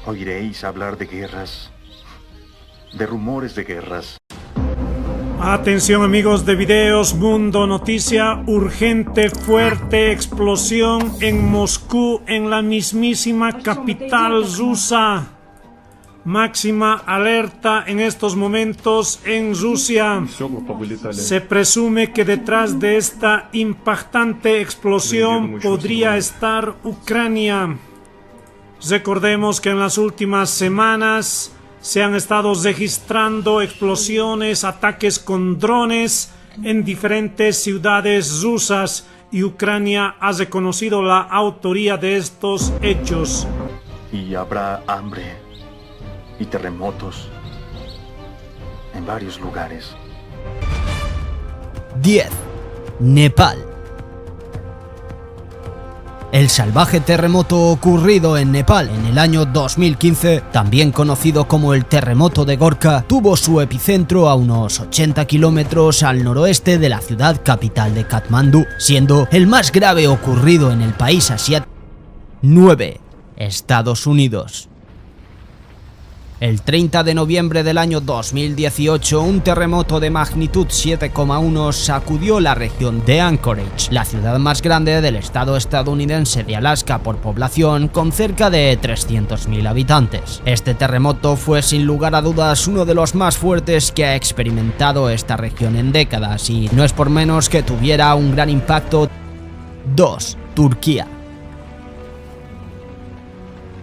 Oiréis hablar de guerras, de rumores de guerras. Atención amigos de Videos Mundo Noticia, urgente, fuerte explosión en Moscú, en la mismísima capital rusa. Máxima alerta en estos momentos en Rusia. Se presume que detrás de esta impactante explosión podría estar Ucrania. Recordemos que en las últimas semanas se han estado registrando explosiones, ataques con drones en diferentes ciudades rusas y Ucrania ha reconocido la autoría de estos hechos. Y habrá hambre y terremotos en varios lugares. 10. Nepal. El salvaje terremoto ocurrido en Nepal en el año 2015, también conocido como el terremoto de Gorkha, tuvo su epicentro a unos 80 kilómetros al noroeste de la ciudad capital de Katmandú, siendo el más grave ocurrido en el país asiático. 9. Estados Unidos. El 30 de noviembre del año 2018, un terremoto de magnitud 7,1 sacudió la región de Anchorage, la ciudad más grande del estado estadounidense de Alaska por población, con cerca de 300.000 habitantes. Este terremoto fue sin lugar a dudas uno de los más fuertes que ha experimentado esta región en décadas y no es por menos que tuviera un gran impacto. 2. Turquía.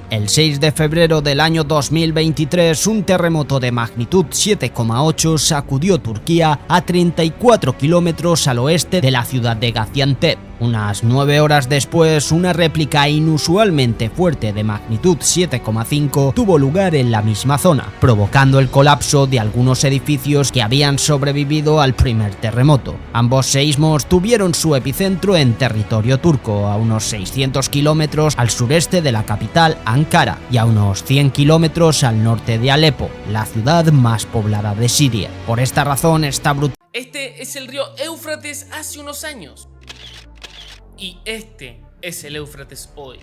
El 6 de febrero del año 2023, un terremoto de magnitud 7,8 sacudió Turquía a 34 kilómetros al oeste de la ciudad de Gaziantep. Unas 9 horas después, una réplica inusualmente fuerte de magnitud 7,5 tuvo lugar en la misma zona, provocando el colapso de algunos edificios que habían sobrevivido al primer terremoto. Ambos seísmos tuvieron su epicentro en territorio turco, a unos 600 kilómetros al sureste de la capital Ankara y a unos 100 kilómetros al norte de Alepo, la ciudad más poblada de Siria. Por esta razón está brutal. Este es el río Éufrates hace unos años. Y este es el Éufrates hoy.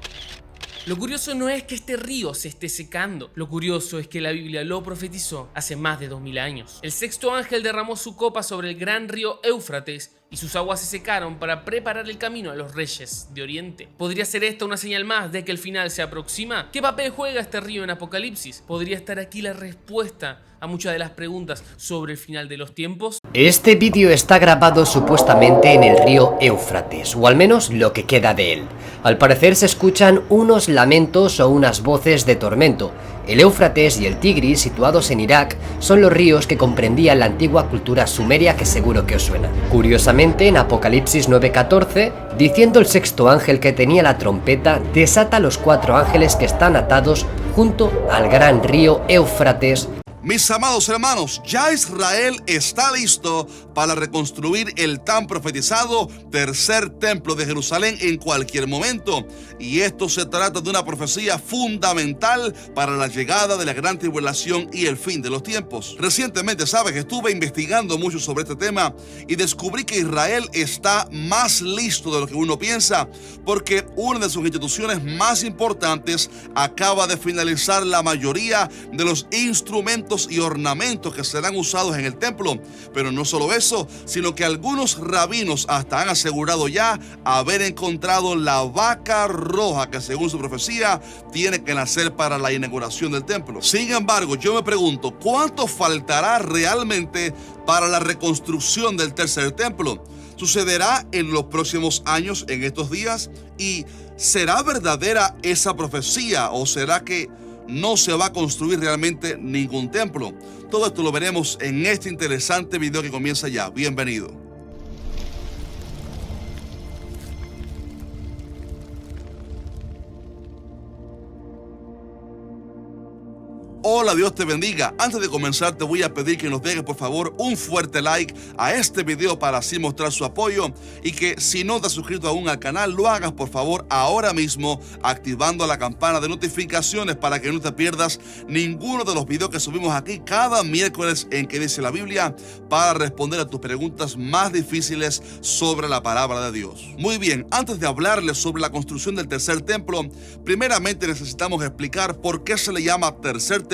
Lo curioso no es que este río se esté secando, lo curioso es que la Biblia lo profetizó hace más de 2000 años. El sexto ángel derramó su copa sobre el gran río Éufrates y sus aguas se secaron para preparar el camino a los reyes de Oriente. ¿Podría ser esta una señal más de que el final se aproxima? ¿Qué papel juega este río en Apocalipsis? ¿Podría estar aquí la respuesta a muchas de las preguntas sobre el final de los tiempos? Este vídeo está grabado supuestamente en el río Éufrates, o al menos lo que queda de él. Al parecer se escuchan unos lamentos o unas voces de tormento. El Éufrates y el Tigris, situados en Irak, son los ríos que comprendían la antigua cultura sumeria que seguro que os suena. Curiosamente, en Apocalipsis 9:14, diciendo el sexto ángel que tenía la trompeta, desata a los 4 ángeles que están atados junto al gran río Éufrates. Mis amados hermanos, ya Israel está listo para reconstruir el tan profetizado tercer templo de Jerusalén en cualquier momento. Y esto se trata de una profecía fundamental para la llegada de la gran tribulación y el fin de los tiempos. Recientemente, sabes, estuve investigando mucho sobre este tema y descubrí que Israel está más listo de lo que uno piensa, porque una de sus instituciones más importantes acaba de finalizar la mayoría de los instrumentos y ornamentos que serán usados en el templo. Pero no solo eso, sino que algunos rabinos hasta han asegurado ya haber encontrado la vaca roja que, según su profecía, tiene que nacer para la inauguración del templo. Sin embargo, yo me pregunto, ¿cuánto faltará realmente para la reconstrucción del tercer templo? ¿Sucederá en los próximos años, en estos días? ¿Y será verdadera esa profecía o será que no se va a construir realmente ningún templo? Todo esto lo veremos en este interesante video que comienza ya. Bienvenido. Hola, Dios te bendiga. Antes de comenzar te voy a pedir que nos dejes por favor un fuerte like a este video para así mostrar su apoyo, y que si no te has suscrito aún al canal lo hagas por favor ahora mismo activando la campana de notificaciones para que no te pierdas ninguno de los videos que subimos aquí cada miércoles en Que Dice la Biblia, para responder a tus preguntas más difíciles sobre la palabra de Dios. Muy bien, antes de hablarles sobre la construcción del tercer templo, primeramente necesitamos explicar por qué se le llama tercer templo,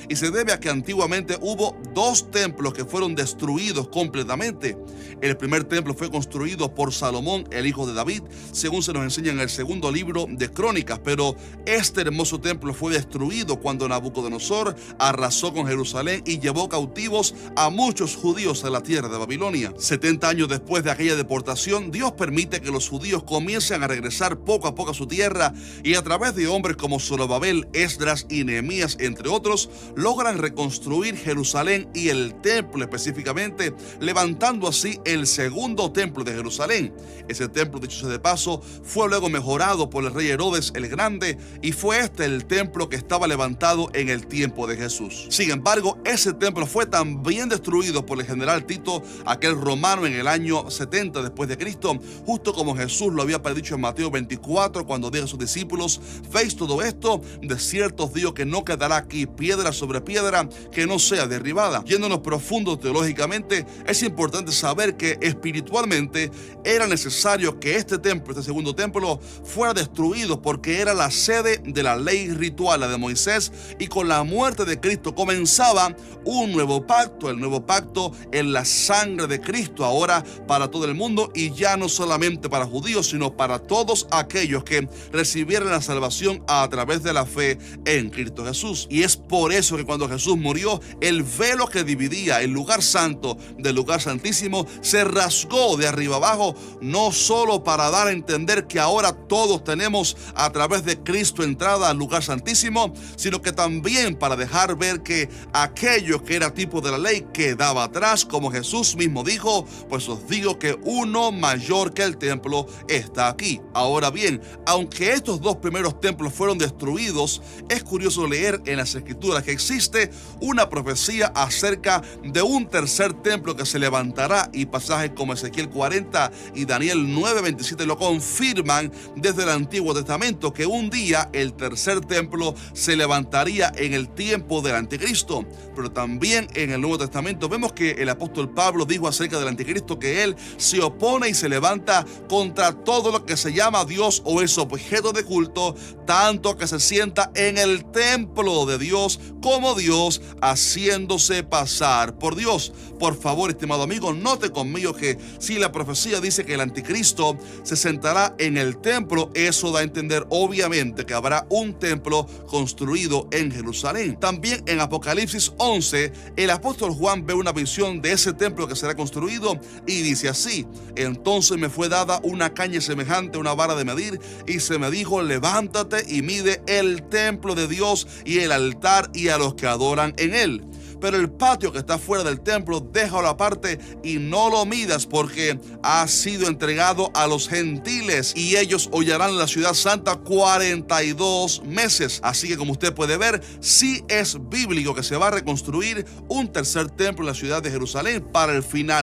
y se debe a que antiguamente hubo dos templos que fueron destruidos completamente. El primer templo fue construido por Salomón, el hijo de David, según se nos enseña en el segundo libro de Crónicas, pero este hermoso templo fue destruido cuando Nabucodonosor arrasó con Jerusalén y llevó cautivos a muchos judíos a la tierra de Babilonia. 70 años después de aquella deportación, Dios permite que los judíos comiencen a regresar poco a poco a su tierra, y a través de hombres como Zorobabel, Esdras y Nehemías, entre otros, logran reconstruir Jerusalén y el templo específicamente, levantando así el segundo templo de Jerusalén. Ese templo, dicho sea de paso, fue luego mejorado por el rey Herodes el Grande, y fue este el templo que estaba levantado en el tiempo de Jesús. Sin embargo, ese templo fue también destruido por el general Tito, aquel romano, en el año 70 después de Cristo, justo como Jesús lo había predicho en Mateo 24, cuando dijo a sus discípulos: ¿veis todo esto? De cierto os digo que no quedará aquí piedra sobre piedra que no sea derribada. Yéndonos profundo teológicamente, es importante saber que espiritualmente era necesario que este templo, este segundo templo, fuera destruido, porque era la sede de la ley ritual, la de Moisés, y con la muerte de Cristo comenzaba un nuevo pacto, el nuevo pacto en la sangre de Cristo, ahora para todo el mundo, y ya no solamente para judíos, sino para todos aquellos que recibieran la salvación a través de la fe en Cristo Jesús. Y es por eso que cuando Jesús murió, el velo que dividía el lugar santo del lugar santísimo se rasgó de arriba abajo, no solo para dar a entender que ahora todos tenemos a través de Cristo entrada al lugar santísimo, sino que también para dejar ver que aquello que era tipo de la ley quedaba atrás, como Jesús mismo dijo: pues os digo que uno mayor que el templo está aquí. Ahora bien, aunque estos dos primeros templos fueron destruidos, es curioso leer en las Escrituras que existe una profecía acerca de un tercer templo que se levantará, y pasajes como Ezequiel 40 y Daniel 9:27 lo confirman desde el Antiguo Testamento, que un día el tercer templo se levantaría en el tiempo del Anticristo. Pero también en el Nuevo Testamento vemos que el apóstol Pablo dijo acerca del Anticristo que él se opone y se levanta contra todo lo que se llama Dios o es objeto de culto, tanto que se sienta en el templo de Dios como Dios, haciéndose pasar por Dios. Por favor, estimado amigo, note conmigo que si la profecía dice que el anticristo se sentará en el templo, eso da a entender obviamente que habrá un templo construido en Jerusalén. También en Apocalipsis 11, el apóstol Juan ve una visión de ese templo que será construido y dice así: entonces me fue dada una caña semejante a una vara de medir, y se me dijo: levántate y mide el templo de Dios y el altar y a los que adoran en él. Pero el patio que está fuera del templo, déjalo aparte y no lo midas, porque ha sido entregado a los gentiles y ellos hollarán la ciudad santa 42 meses. Así que, como usted puede ver, sí es bíblico que se va a reconstruir un tercer templo en la ciudad de Jerusalén para el final